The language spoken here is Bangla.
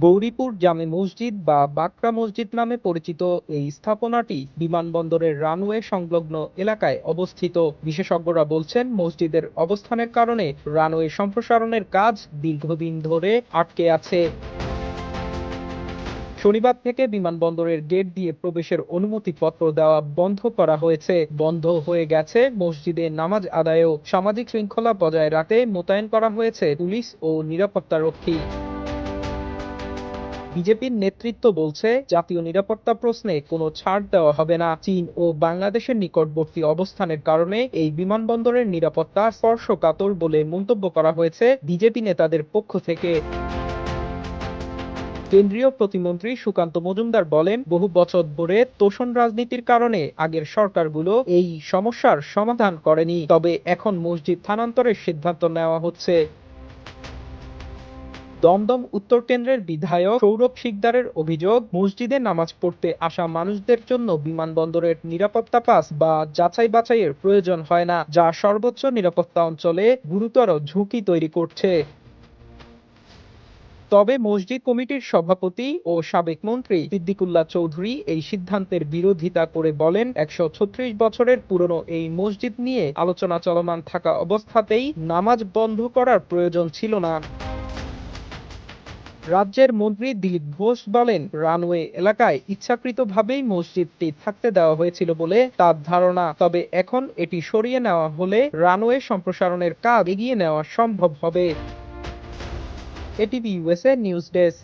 গৌরীপুর জামে মসজিদ বা বাকরা মসজিদ নামে পরিচিত এই স্থাপনাটি বিমানবন্দরের রানওয়ে সংলগ্ন এলাকায় অবস্থিত। বিশেষজ্ঞরা বলছেন, মসজিদের অবস্থানের কারণে রানওয়ে সম্প্রসারণের কাজ দীর্ঘদিন ধরে আটকে আছে। শনিবার থেকে বিমানবন্দরের গেট দিয়ে প্রবেশের অনুমতিপত্র দেওয়া বন্ধ করা হয়েছে। বন্ধ হয়ে গেছে মসজিদে নামাজ আদায়ও। সামাজিক শৃঙ্খলা বজায় রাখতে মোতায়েন করা হয়েছে পুলিশ ও নিরাপত্তারক্ষী। বিজেপির নেতৃত্ব বলছে, জাতীয় নিরাপত্তা প্রশ্নে কোনো ছাড় দেওয়া হবে না। চীন ও বাংলাদেশের নিকটবর্তী অবস্থানের কারণে এই বিমানবন্দরের নিরাপত্তা স্পর্শকাতর বলে মন্তব্য করা হয়েছে বিজেপি নেতাদের পক্ষ থেকে। কেন্দ্রীয় প্রতিমন্ত্রী সুকান্ত মজুমদার বলেন, বহু বছর ধরে তোষণ রাজনীতির কারণে আগের সরকারগুলো এই সমস্যার সমাধান করেনি। তবে এখন মসজিদ স্থানান্তরের সিদ্ধান্ত নেওয়া হচ্ছে। দমদম উত্তর কেন্দ্রের বিধায়ক সৌরভ শিকদারের অভিযোগ, মসজিদে নামাজ পড়তে আসা মানুষদের জন্য বিমানবন্দরের নিরাপত্তা পাস বা যাচাই বাছাইয়ের প্রয়োজন হয় না, যা সর্বোচ্চ নিরাপত্তা অঞ্চলে গুরুতর ঝুঁকি তৈরি করছে। তবে মসজিদ কমিটির সভাপতি ও সাবেক মন্ত্রী সিদ্দিকুল্লাহ চৌধুরী এই সিদ্ধান্তের বিরোধিতা করে বলেন, ১৩৬ বছরের পুরনো এই মসজিদ নিয়ে আলোচনা চলমান থাকা অবস্থাতেই নামাজ বন্ধ করার প্রয়োজন ছিল না। রাজ্যের মন্ত্রী দিলীপ ঘোষ বলেন, রানওয়ে এলাকায় ইচ্ছাকৃতভাবেই মসজিদটি থাকতে দেওয়া হয়েছিল বলে তার ধারণা। তবে এখন এটি সরিয়ে নেওয়া হলে রানওয়ে সম্প্রসারণের কাজ এগিয়ে নেওয়া সম্ভব হবে। ATV USA news desk.